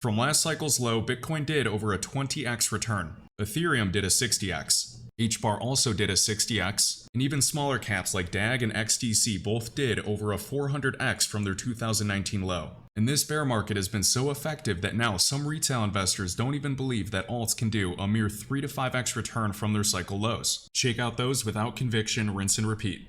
From last cycle's low, Bitcoin did over a 20x return. Ethereum did a 60x. HBAR also did a 60x, and even smaller caps like DAG and XDC both did over a 400x from their 2019 low. And this bear market has been so effective that now some retail investors don't even believe that alts can do a mere 3 to 5x return from their cycle lows. Shake out those without conviction, rinse and repeat.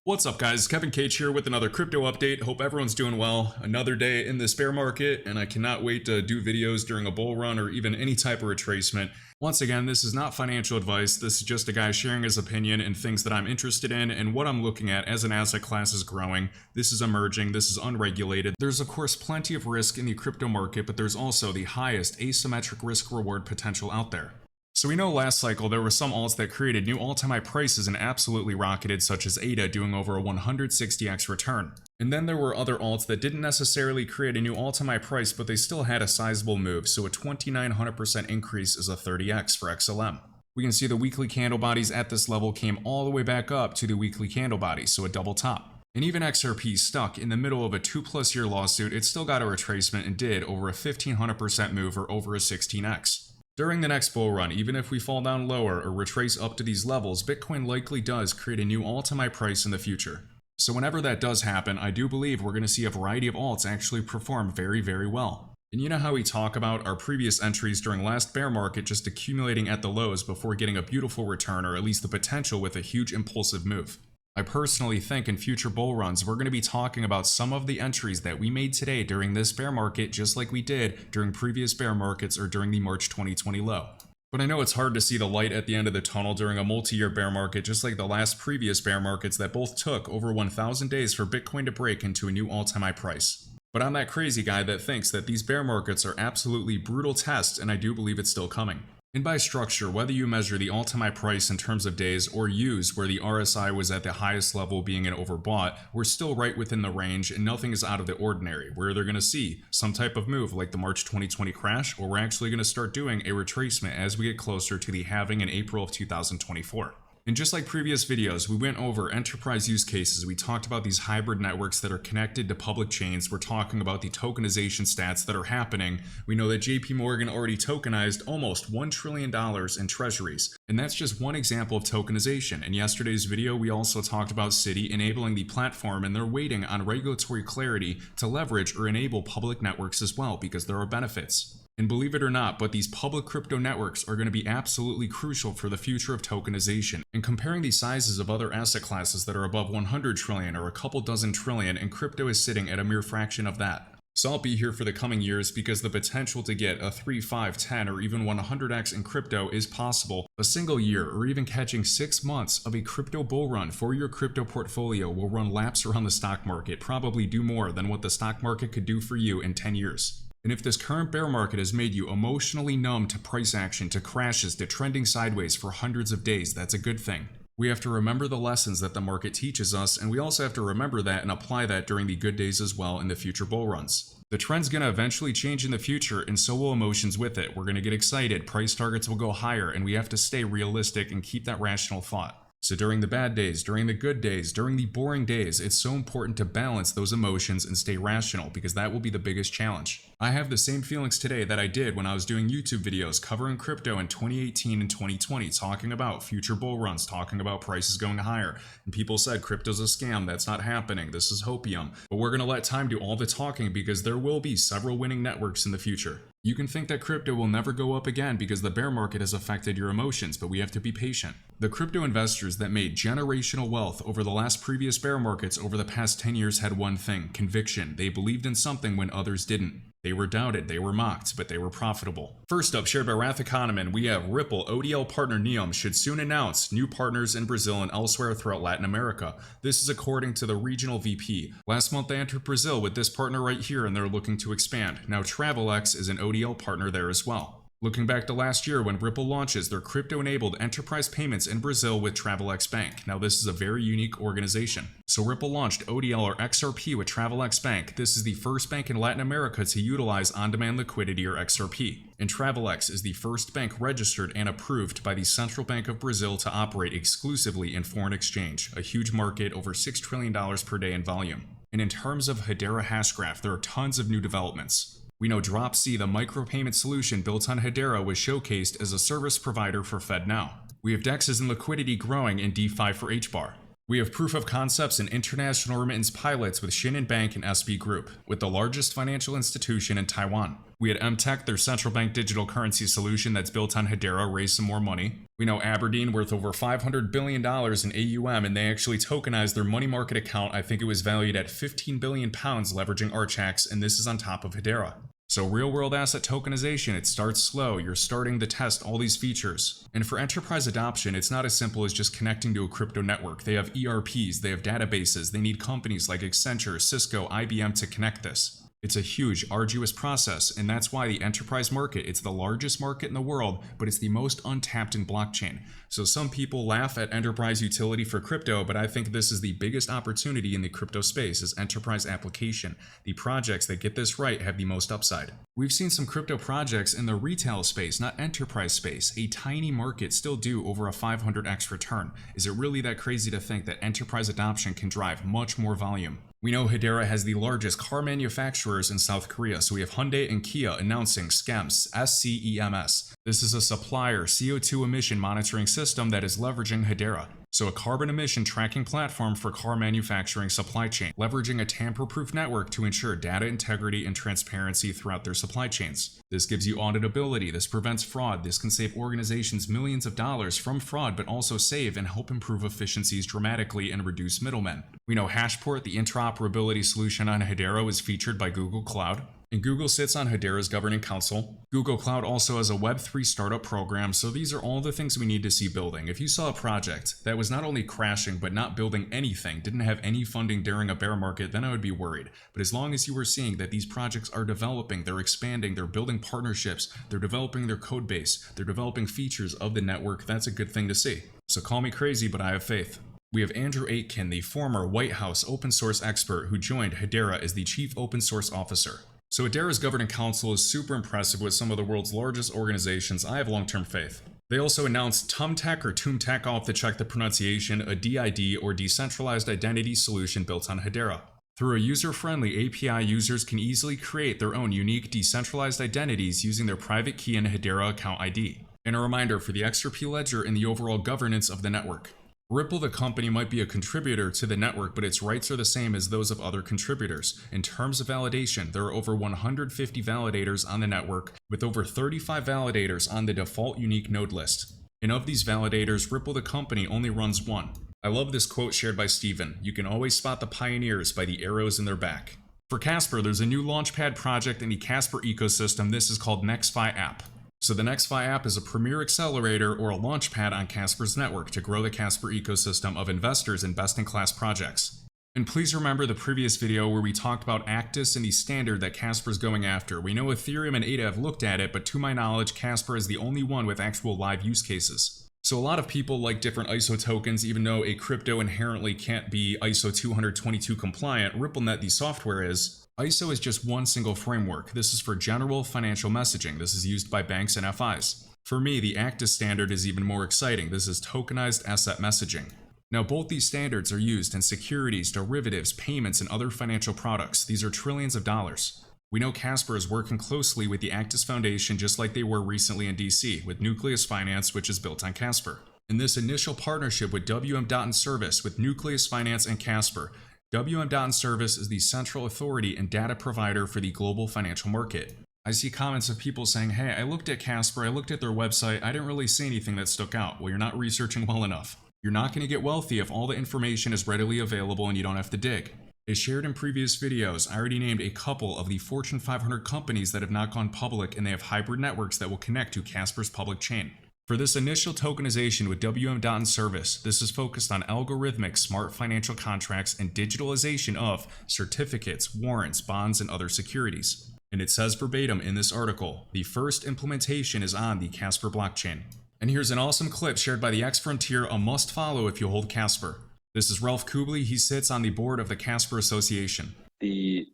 What's up guys, Kevin Cage here with another crypto update. Hope everyone's doing well. Another day in this bear market, and I cannot wait to do videos during a bull run or even any type of retracement. Once again, this is not financial advice. This is just a guy sharing his opinion and things that I'm interested in and what I'm looking at as an asset class is growing. This is emerging, this is unregulated. There's of course plenty of risk in the crypto market, but there's also the highest asymmetric risk reward potential out there. So we know last cycle there were some alts that created new all-time high prices and absolutely rocketed, such as ADA doing over a 160x return. And then there were other alts that didn't necessarily create a new all-time high price, but they still had a sizable move, so a 2900% increase is a 30x for XLM. We can see the weekly candle bodies at this level came all the way back up to the weekly candle bodies, so a double top. And even XRP stuck in the middle of a 2+ year lawsuit, it still got a retracement and did over a 1500% move or over a 16x. During the next bull run, even if we fall down lower or retrace up to these levels, Bitcoin likely does create a new all-time high price in the future. So whenever that does happen, I do believe we're going to see a variety of alts actually perform very, very well. And you know how we talk about our previous entries during last bear market just accumulating at the lows before getting a beautiful return, or at least the potential with a huge impulsive move. I personally think in future bull runs, we're going to be talking about some of the entries that we made today during this bear market, just like we did during previous bear markets or during the March 2020 low. But I know it's hard to see the light at the end of the tunnel during a multi-year bear market, just like the last previous bear markets that both took over 1,000 days for Bitcoin to break into a new all-time high price. But I'm that crazy guy that thinks that these bear markets are absolutely brutal tests, and I do believe it's still coming. And by structure, whether you measure the all-time high price in terms of days or use where the RSI was at the highest level being an overbought, we're still right within the range and nothing is out of the ordinary. We're either going to see some type of move like the March 2020 crash, or we're actually going to start doing a retracement as we get closer to the halving in April of 2024. And just like previous videos, we went over enterprise use cases. We talked about these hybrid networks that are connected to public chains. We're talking about the tokenization stats that are happening. We know that JP Morgan already tokenized almost $1 trillion in treasuries. And that's just one example of tokenization. In yesterday's video, we also talked about Citi enabling the platform, and they're waiting on regulatory clarity to leverage or enable public networks as well, because there are benefits. And believe it or not, but these public crypto networks are going to be absolutely crucial for the future of tokenization. And comparing the sizes of other asset classes that are above 100 trillion or a couple dozen trillion, and crypto is sitting at a mere fraction of that. So I'll be here for the coming years because the potential to get a 3, 5, 10, or even 100x in crypto is possible. A single year or even catching 6 months of a crypto bull run for your crypto portfolio will run laps around the stock market, probably do more than what the stock market could do for you in 10 years. And if this current bear market has made you emotionally numb to price action, to crashes, to trending sideways for hundreds of days, that's a good thing. We have to remember the lessons that the market teaches us, and we also have to remember that and apply that during the good days as well in the future bull runs. The trend's going to eventually change in the future, and so will emotions with it. We're going to get excited, price targets will go higher, and we have to stay realistic and keep that rational thought. So during the bad days, during the good days, during the boring days, it's so important to balance those emotions and stay rational, because that will be the biggest challenge. I have the same feelings today that I did when I was doing YouTube videos covering crypto in 2018 and 2020, talking about future bull runs, talking about prices going higher. And people said crypto's a scam, that's not happening, this is hopium. But we're going to let time do all the talking, because there will be several winning networks in the future. You can think that crypto will never go up again because the bear market has affected your emotions, but we have to be patient. The crypto investors that made generational wealth over the last previous bear markets over the past 10 years had one thing: conviction. They believed in something when others didn't. They were doubted, they were mocked, but they were profitable. First up, shared by Roth Economin, we have Ripple ODL partner Neom should soon announce new partners in Brazil and elsewhere throughout Latin America. This is according to the regional VP. Last month they entered Brazil with this partner right here, and they're looking to expand. Now TravelX is an ODL partner there as well. Looking back to last year when Ripple launches their crypto-enabled enterprise payments in Brazil with TravelX Bank. Now this is a very unique organization. So Ripple launched ODL or XRP with TravelX Bank. This is the first bank in Latin America to utilize on-demand liquidity or XRP. And TravelX is the first bank registered and approved by the Central Bank of Brazil to operate exclusively in foreign exchange, a huge market over $6 trillion per day in volume. And in terms of Hedera Hashgraph, there are tons of new developments. We know DropC, the micropayment solution built on Hedera, was showcased as a service provider for FedNow. We have DEXs and liquidity growing in DeFi for HBAR. We have proof of concepts and international remittance pilots with Shinhan Bank and SB Group, with the largest financial institution in Taiwan. We had MTech, their central bank digital currency solution that's built on Hedera, raise some more money. We know Aberdeen, worth over $500 billion in AUM, and they actually tokenized their money market account. I think it was valued at £15 billion leveraging Archax, and this is on top of Hedera. So real-world asset tokenization, it starts slow. You're starting to test all these features. And for enterprise adoption, it's not as simple as just connecting to a crypto network. They have ERPs, they have databases, they need companies like Accenture, Cisco, IBM to connect this. It's a huge, arduous process, and that's why the enterprise market, it's the largest market in the world, but it's the most untapped in blockchain. So some people laugh at enterprise utility for crypto, but I think this is the biggest opportunity in the crypto space is enterprise application. The projects that get this right have the most upside. We've seen some crypto projects in the retail space, not enterprise space, a tiny market still do over a 500x return. Is it really that crazy to think that enterprise adoption can drive much more volume? We know Hedera has the largest car manufacturers in South Korea, so we have Hyundai and Kia announcing SCEMS, SCEMS. This is a supplier CO2 emission monitoring system that is leveraging Hedera. So a carbon emission tracking platform for car manufacturing supply chain, leveraging a tamper-proof network to ensure data integrity and transparency throughout their supply chains. This gives you auditability, this prevents fraud, this can save organizations millions of dollars from fraud, but also save and help improve efficiencies dramatically and reduce middlemen. We know Hashport, the interoperability solution on Hedera, was featured by Google Cloud. And Google sits on Hedera's governing council. Google Cloud also has a Web3 startup program, so these are all the things we need to see building. If you saw a project that was not only crashing but not building anything, didn't have any funding during a bear market, then I would be worried. But as long as you were seeing that these projects are developing, they're expanding, they're building partnerships, they're developing their code base, they're developing features of the network, that's a good thing to see. So call me crazy, but I have faith. We have Andrew Aitken, the former White House open source expert who joined Hedera as the chief open source officer. So Hedera's governing council is super impressive with some of the world's largest organizations. I have long-term faith. They also announced TumTech or TumTech, I'll have to check the pronunciation, a DID or decentralized identity solution built on Hedera. Through a user-friendly API, users can easily create their own unique decentralized identities using their private key and Hedera account ID. And a reminder for the XRP ledger and the overall governance of the network. Ripple, the company, might be a contributor to the network, but its rights are the same as those of other contributors. In terms of validation, there are over 150 validators on the network, with over 35 validators on the default unique node list. And of these validators, Ripple, the company, only runs one. I love this quote shared by Steven: "You can always spot the pioneers by the arrows in their back." For Casper, there's a new launchpad project in the Casper ecosystem. This is called NextFi app. So the NextFi app is a premier accelerator or a launchpad on Casper's network to grow the Casper ecosystem of investors in best-in-class projects. And please remember the previous video where we talked about Actus and the standard that Casper's going after. We know Ethereum and ADA have looked at it, but to my knowledge, Casper is the only one with actual live use cases. So a lot of people like different ISO tokens, even though a crypto inherently can't be ISO 222 compliant. RippleNet, the software, is. ISO is just one single framework. This is for general financial messaging. This is used by banks and FIs. For me, the Actus standard is even more exciting. This is tokenized asset messaging. Now, both these standards are used in securities, derivatives, payments, and other financial products. These are trillions of dollars. We know Casper is working closely with the Actus Foundation, just like they were recently in DC, with Nucleus Finance, which is built on Casper. In this initial partnership with WM. Service with Nucleus Finance and Casper, WM. Service is the central authority and data provider for the global financial market. I see comments of people saying, hey, I looked at Casper, I looked at their website, I didn't really see anything that stuck out. Well, you're not researching well enough. You're not going to get wealthy if all the information is readily available and you don't have to dig. As shared in previous videos, I already named a couple of the Fortune 500 companies that have not gone public, and they have hybrid networks that will connect to Casper's public chain. For this initial tokenization with WM. Service, this is focused on algorithmic smart financial contracts and digitalization of certificates, warrants, bonds, and other securities. And it says verbatim in this article, the first implementation is on the Casper blockchain. And here's an awesome clip shared by the X Frontier, a must follow if you hold Casper. This is Ralph Kubli. He sits on the board of the Casper Association. The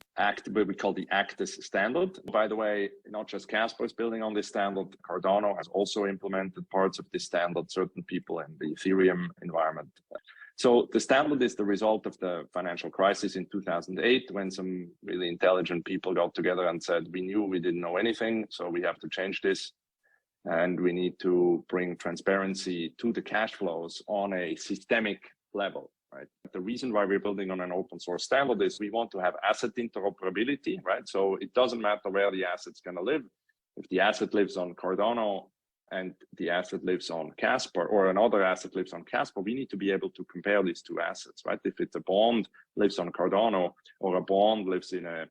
what we call the Actus standard. By the way, not just Casper is building on this standard. Cardano has also implemented parts of this standard, certain people in the Ethereum environment. So the standard is the result of the financial crisis in 2008, when some really intelligent people got together and said, we knew we didn't know anything, so we have to change this. And we need to bring transparency to the cash flows on a systemic level, right? The reason why we're building on an open source standard is we want to have asset interoperability, right? So it doesn't matter where the asset's going to live. If the asset lives on Cardano and the asset lives on Casper, or another asset lives on Casper, we need to be able to compare these two assets, right? If it's a bond lives on Cardano, or a bond lives in a,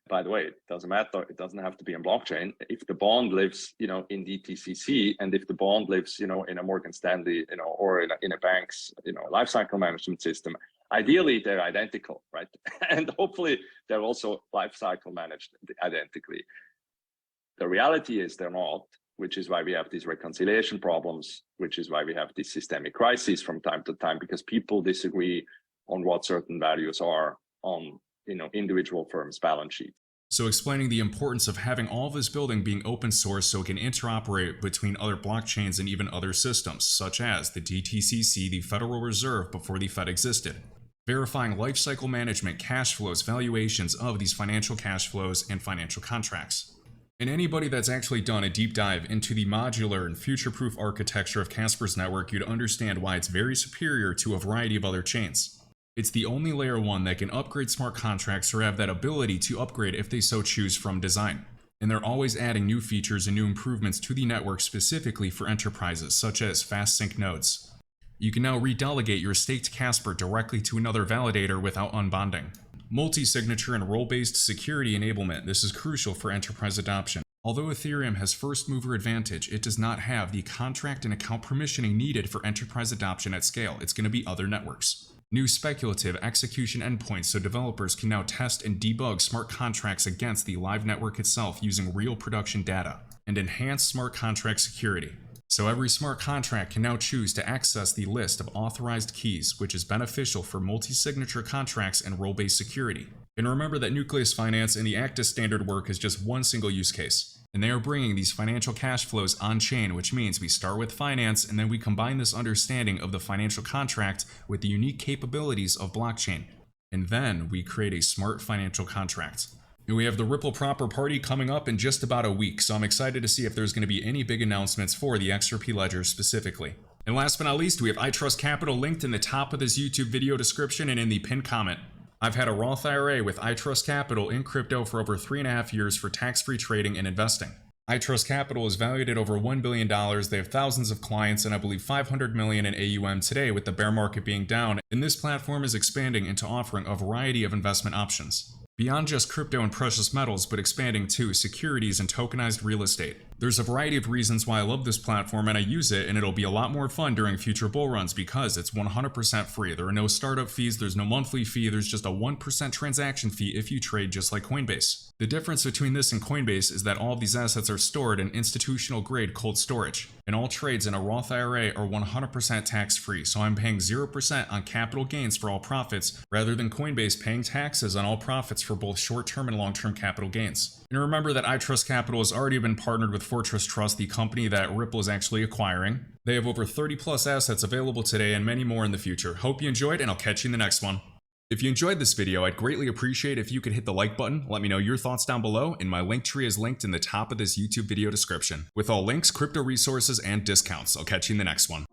by the way, it doesn't matter, it doesn't have to be on blockchain. If the bond lives, in DTCC, and if the bond lives, in a Morgan Stanley, or in a bank's, lifecycle management system, ideally they're identical, right? And hopefully they're also lifecycle managed identically. The reality is they're not, which is why we have these reconciliation problems, which is why we have these systemic crises from time to time, because people disagree on what certain values are on, individual firms' balance sheet. So explaining the importance of having all of this building being open source so it can interoperate between other blockchains and even other systems, such as the DTCC, the Federal Reserve before the Fed existed. Verifying lifecycle management, cash flows, valuations of these financial cash flows and financial contracts. And anybody that's actually done a deep dive into the modular and future-proof architecture of Casper's network, you'd understand why it's very superior to a variety of other chains. It's the only layer 1 that can upgrade smart contracts or have that ability to upgrade if they so choose from design. And they're always adding new features and new improvements to the network specifically for enterprises, such as fast sync nodes. You can now redelegate your staked Casper directly to another validator without unbonding. Multi-signature and role-based security enablement. This is crucial for enterprise adoption. Although Ethereum has first mover advantage, it does not have the contract and account permissioning needed for enterprise adoption at scale. It's going to be other networks. New speculative execution endpoints so developers can now test and debug smart contracts against the live network itself using real production data. And enhanced smart contract security. So every smart contract can now choose to access the list of authorized keys, which is beneficial for multi-signature contracts and role-based security. And remember that Nucleus Finance and the Actus standard work is just one single use case. And they are bringing these financial cash flows on-chain, which means we start with finance and then we combine this understanding of the financial contract with the unique capabilities of blockchain. And then we create a smart financial contract. And we have the Ripple Proper Party coming up in just about a week, so I'm excited to see if there's going to be any big announcements for the XRP ledger specifically. And last but not least, we have iTrustCapital linked in the top of this YouTube video description and in the pinned comment. I've had a Roth IRA with iTrustCapital in crypto for over 3.5 years for tax-free trading and investing. iTrustCapital is valued at over $1 billion, they have thousands of clients, and I believe 500 million in AUM today with the bear market being down, and this platform is expanding into offering a variety of investment options. Beyond just crypto and precious metals, but expanding to securities and tokenized real estate. There's a variety of reasons why I love this platform and I use it, and it'll be a lot more fun during future bull runs because it's 100% free. There are no startup fees, there's no monthly fee, there's just a 1% transaction fee if you trade just like Coinbase. The difference between this and Coinbase is that all of these assets are stored in institutional grade cold storage, and all trades in a Roth IRA are 100% tax free, so I'm paying 0% on capital gains for all profits rather than Coinbase paying taxes on all profits for both short-term and long-term capital gains. And remember that iTrustCapital has already been partnered with Fortress Trust, the company that Ripple is actually acquiring. They have over 30 plus assets available today and many more in the future. Hope you enjoyed, and I'll catch you in the next one. If you enjoyed this video, I'd greatly appreciate if you could hit the like button, let me know your thoughts down below, and my link tree is linked in the top of this YouTube video description, with all links, crypto resources, and discounts. I'll catch you in the next one.